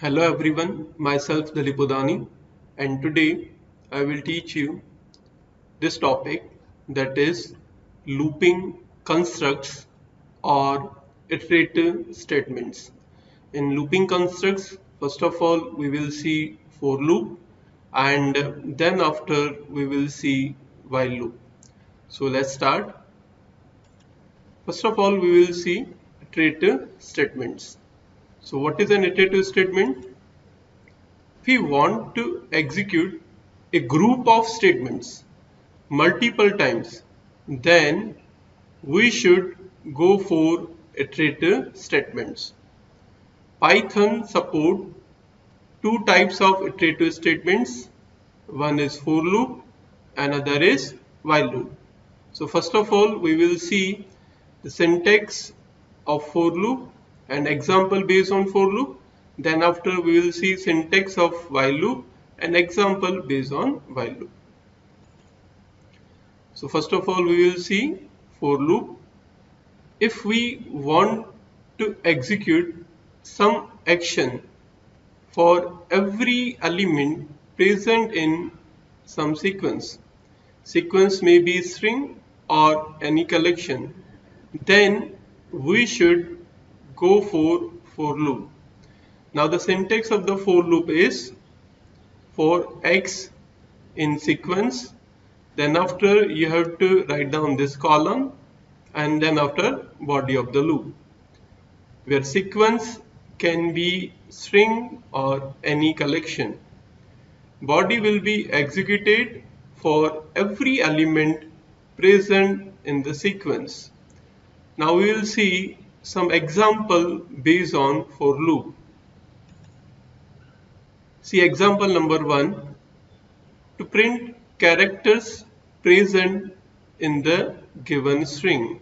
Hello everyone, myself Dilip Udani, and today I will teach you this topic, that is looping constructs or iterative statements. In looping constructs, first of all we will see for loop, and then after we will see while loop. So let's start. First of all we will see iterative statements. So what is an iterative statement? If we want to execute a group of statements multiple times, then we should go for iterative statements. Python support two types of iterative statements. One is for loop, another is while loop. So first of all we will see the syntax of for loop and example based on for loop. Then after we will see syntax of while loop and example based on while loop. So first of all we will see for loop. If we want to execute some action for every element present in some sequence may be string or any collection, then we should go for loop. Now the syntax of the for loop is for x in sequence, then after you have to write down this column, and then after body of the loop, where sequence can be string or any collection. Body will be executed for every element present in the sequence. Now we will see some example based on for loop. See example number 1. To print characters present in the given string.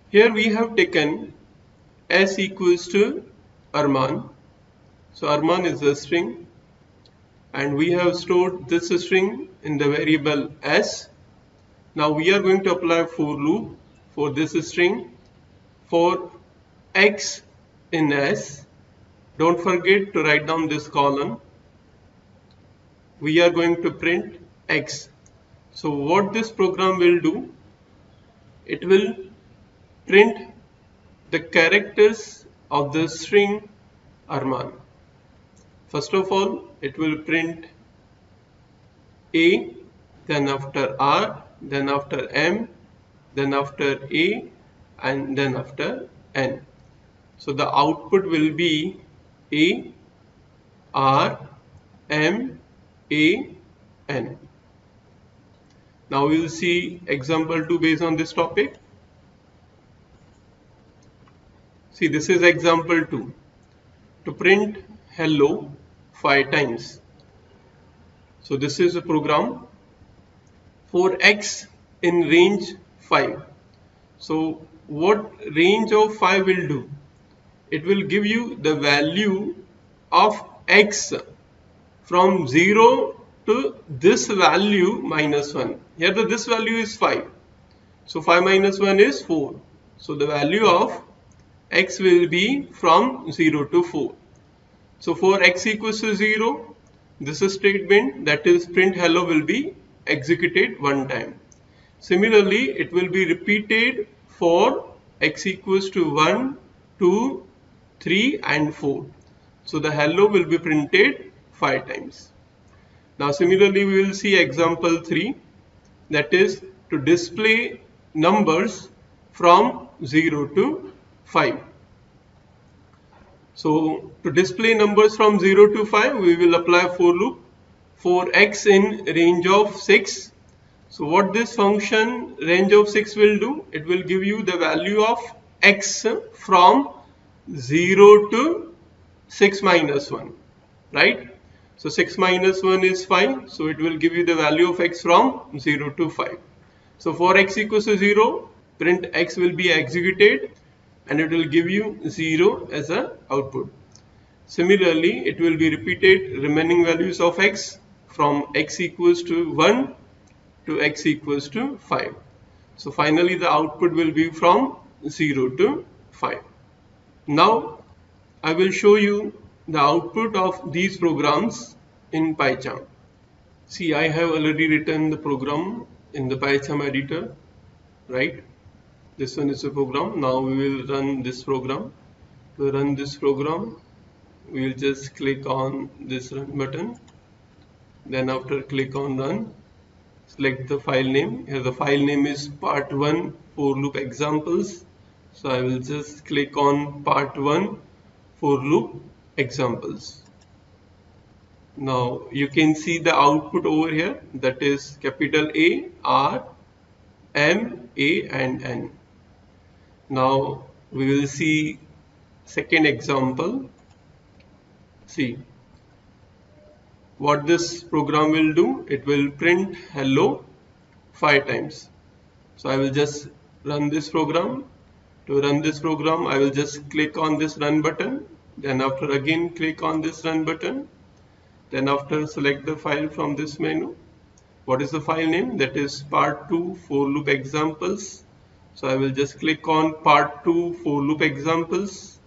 Here we have taken s equals to Arman. So Arman is a string, and we have stored this string in the variable s. Now we are going to apply for loop for this string for x in s. Don't forget to write down this column. We are going to print x. So what this program will do, it will print the characters of the string Arman. First of all it will print a, then after r, then after m, then after a, and then after n. So the output will be a, r, m, a, n. Now we will see example 2 based on this topic. See, this is example 2. To print hello 5 times. So this is a program for x in range 5. So what range of 5 will do? It will give you the value of x from 0 to this value minus 1. Here this value is 5. So 5 minus 1 is 4. So the value of x will be from 0 to 4. So for x equals to 0, this statement, that is print hello, will be executed one time. Similarly, it will be repeated for x equals to 1, 2, 3 and 4. So the hello will be printed 5 times. Now similarly we will see example 3, that is to display numbers from 0 to 5. So to display numbers from 0 to 5, we will apply for loop for x in range of 6. So what this function range of 6 will do, it will give you the value of x from 0 to 6 minus 1, right? So 6 minus 1 is 5, so it will give you the value of x from 0 to 5. So for x equals to 0, print x will be executed and it will give you 0 as an output. Similarly, it will be repeated remaining values of x from x equals to 1 to x equals to 5. So finally the output will be from 0 to 5. Now I will show you the output of these programs in PyCharm. See, I have already written the program in the PyCharm editor, right? This one is a program. Now we will run this program. To run this program, we will just click on this run button. Then after click on run, select the file name. Here the file name is part1 for loop examples. So I will just click on part1 for loop examples. Now you can see the output over here, that is capital A, R, M, A and N. Now we will see second example. See what this program will do. It will print hello 5 times. So I will just run this program. To run this program, I will just click on this run button. Then after again click on this run button. Then after select the file from this menu. What is the file name? That is part2 for loop examples. So I will just click on part2 for loop examples.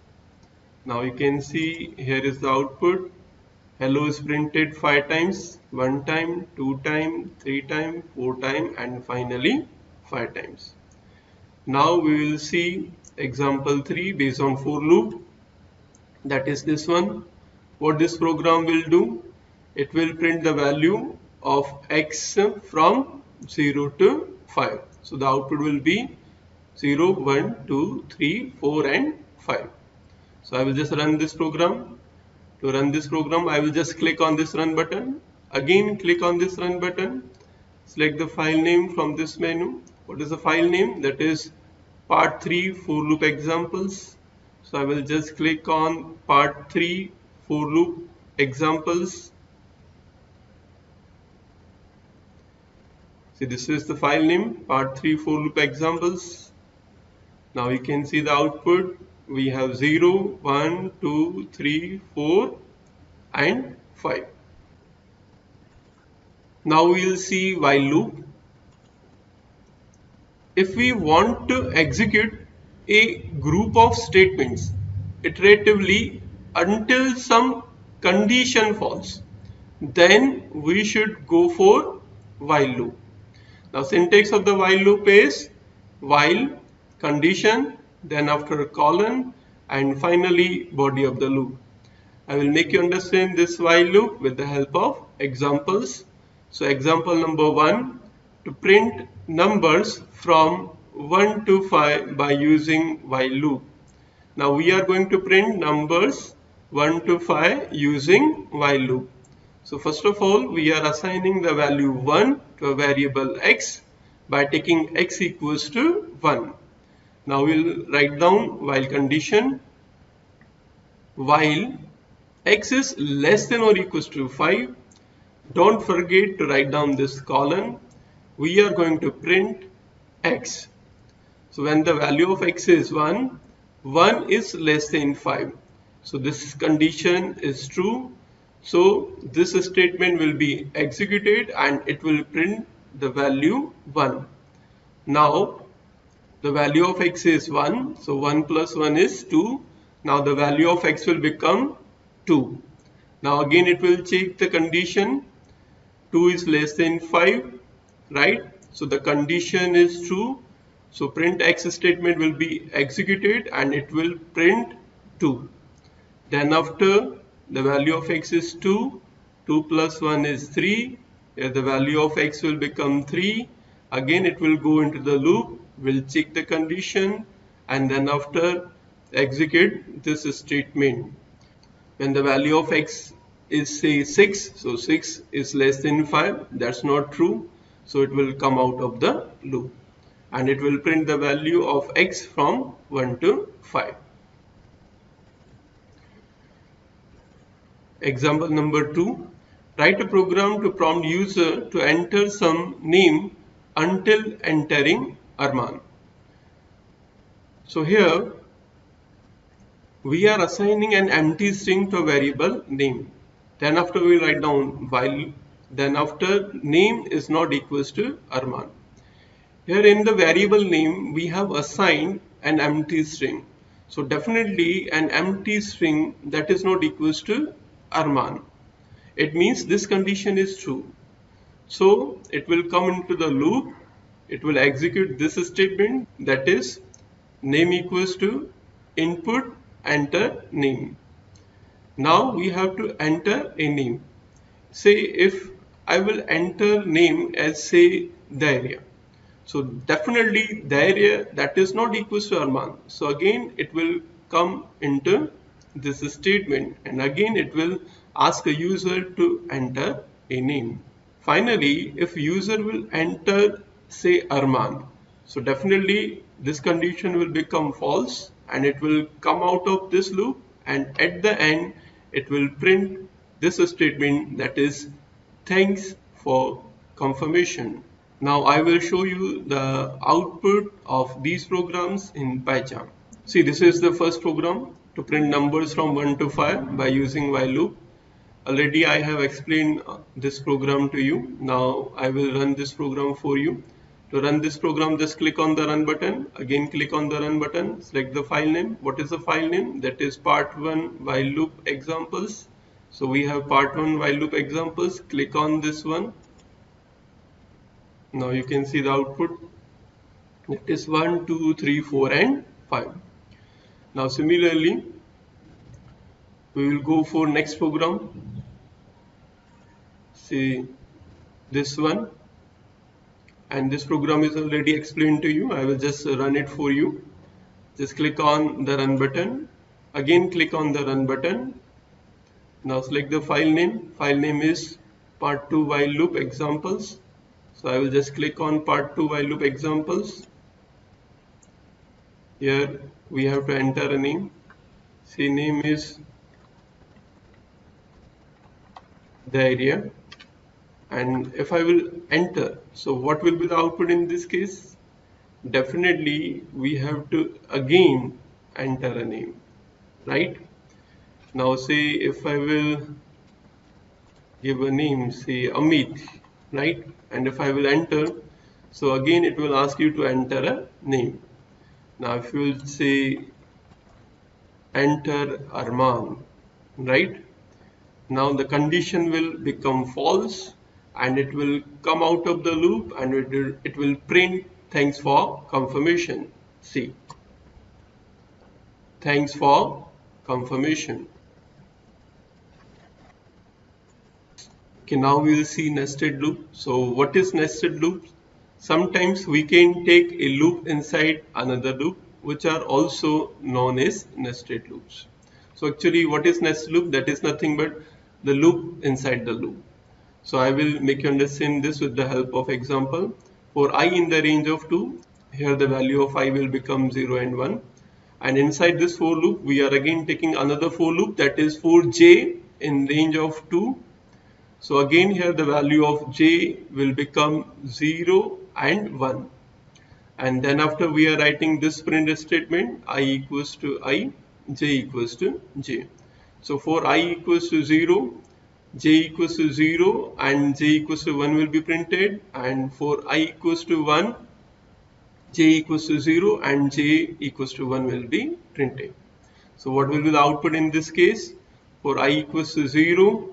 Now you can see here is the output. Hello is printed 5 times, 1 time, 2 time, 3 time, 4 time and finally 5 times. Now we will see example 3 based on for loop, that is this one. What this program will do, it will print the value of x from 0 to 5. So the output will be 0, 1, 2, 3, 4 and 5. So I will just run this program. To run this program, I will just click on this run button. Again click on this run button. Select the file name from this menu. What is the file name? That is part3 for loop examples. So I will just click on part3 for loop examples. See, this is the file name, part3 for loop examples. Now you can see the output. We have 0, 1, 2, 3, 4 and 5. Now we will see while loop. If we want to execute a group of statements iteratively until some condition falls, then we should go for while loop. Now syntax of the while loop is while, condition, then after a colon and finally body of the loop. I will make you understand this while loop with the help of examples. So example number 1, to print numbers from 1 to 5 by using while loop. Now we are going to print numbers 1 to 5 using while loop. So first of all, we are assigning the value 1 to a variable x by taking x equals to 1. Now we'll write down while condition. While x is less than or equals to 5, don't forget to write down this colon. We are going to print x. So when the value of x is 1, 1 is less than 5. So this condition is true. So this statement will be executed and it will print the value 1. Now the value of x is 1, so 1 plus 1 is 2. Now the value of x will become 2. Now again it will check the condition. 2 is less than 5, right? So the condition is true. So print x statement will be executed and it will print 2. Then after, the value of x is 2. 2 plus 1 is 3. Here the value of x will become 3. Again it will go into the loop. Will check the condition and then after execute this statement. When the value of x is say 6, so 6 is less than 5, that's not true, so it will come out of the loop and it will print the value of x from 1 to 5. Example number 2, write a program to prompt user to enter some name until entering Arman. So here we are assigning an empty string to a variable name. Then after we write down while, then after name is not equals to Arman. Here in the variable name we have assigned an empty string. So definitely an empty string that is not equals to Arman. It means this condition is true. So it will come into the loop, it will execute this statement, that is name equals to input enter name. Now we have to enter a name. Say if I will enter name as say Dairya. So definitely Dairya that is not equals to Arman. So again it will come into this statement and again it will ask a user to enter a name. Finally, if user will enter say Arman, so definitely this condition will become false and it will come out of this loop and at the end it will print this statement, that is thanks for confirmation. Now I will show you the output of these programs in PyCharm. See, this is the first program to print numbers from 1 to 5 by using while loop. Already I have explained this program to you. Now I will run this program for you. To run this program, just click on the run button. Again click on the run button. Select the file name. What is the file name? That is part 1 while loop examples. So we have part 1 while loop examples. Click on this one. Now you can see the output. It is 1, 2, 3, 4 and 5. Now similarly, we will go for next program. See this one, and this program is already explained to you. I will just run it for you. Just click on the run button. Again click on the run button. Now select the file name. File name is part 2 while loop examples. So I will just click on part 2 while loop examples. Here we have to enter a name. Say name is Dairya. And if I will enter, so what will be the output in this case? Definitely we have to again enter a name, right? Now say if I will give a name, say Amit, right? And if I will enter, so again it will ask you to enter a name. Now if you will say enter Arman, right? Now the condition will become false and it will come out of the loop and it will print thanks for confirmation. See, thanks for confirmation. Okay, now we will see nested loop. So what is nested loop? Sometimes we can take a loop inside another loop, which are also known as nested loops. So actually what is nested loop? That is nothing but the loop inside the loop. So I will make you understand this with the help of example. For I in the range of 2, here the value of I will become 0 and 1. And inside this for loop, we are again taking another for loop, that is for j in range of 2. So again here the value of j will become 0 and 1. And then after we are writing this print statement, I equals to I, j equals to j. So for I equals to 0, j equals to 0 and j equals to 1 will be printed, and for I equals to 1, j equals to 0 and j equals to 1 will be printed. So what will be the output in this case? For I equals to 0,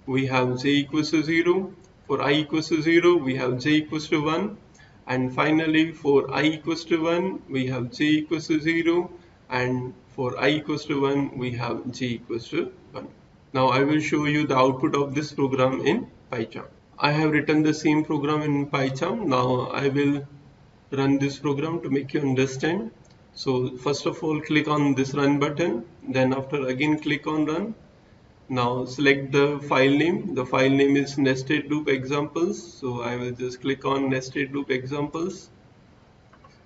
we have j equals to 0. For I equals to 0, we have j equals to 1. And finally for I equals to 1, we have j equals to 0. And for I equals to 1, we have j equals to 1. Now I will show you the output of this program in PyCharm. I have written the same program in PyCharm. Now I will run this program to make you understand. So first of all click on this run button, then after again click on run. Now select the file name. The file name is nested loop examples. So I will just click on nested loop examples.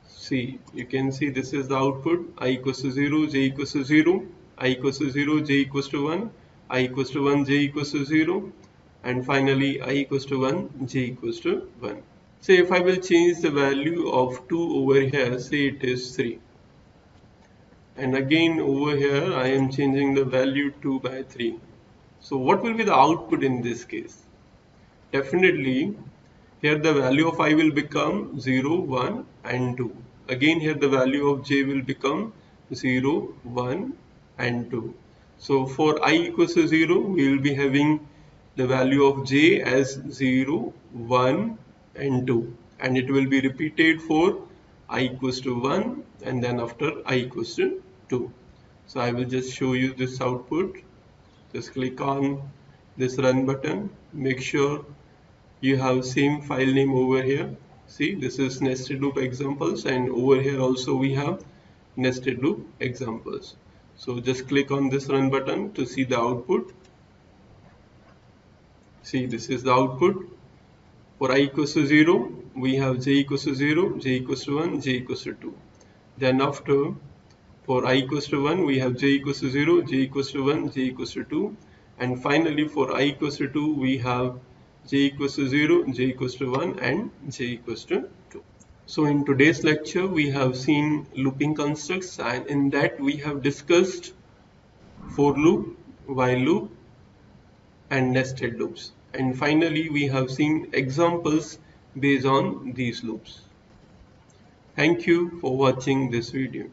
See, you can see this is the output. I equals to 0, j equals to 0, I equals to 0, j equals to 1, I equals to 1, j equals to 0, and finally I equals to 1, j equals to 1. Say if I will change the value of 2 over here, say it is 3. And again over here I am changing the value 2 by 3. So what will be the output in this case? Definitely here the value of I will become 0, 1 and 2. Again here the value of j will become 0, 1 and 2. So for I equals to 0, we will be having the value of j as 0, 1 and 2, and it will be repeated for I equals to 1 and then after I equals to 2. So I will just show you this output. Just click on this run button. Make sure you have same file name over here. See, this is nested loop examples, and over here also we have nested loop examples. So just click on this run button to see the output. See, this is the output. For I equals to 0, we have j equals to 0, j equals to 1, j equals to 2. Then after, for I equals to 1, we have j equals to 0, j equals to 1, j equals to 2. And finally, for I equals to 2, we have j equals to 0, j equals to 1, and j equals to 2. So in today's lecture, we have seen looping constructs, and in that we have discussed for loop, while loop, and nested loops. And finally, we have seen examples based on these loops. Thank you for watching this video.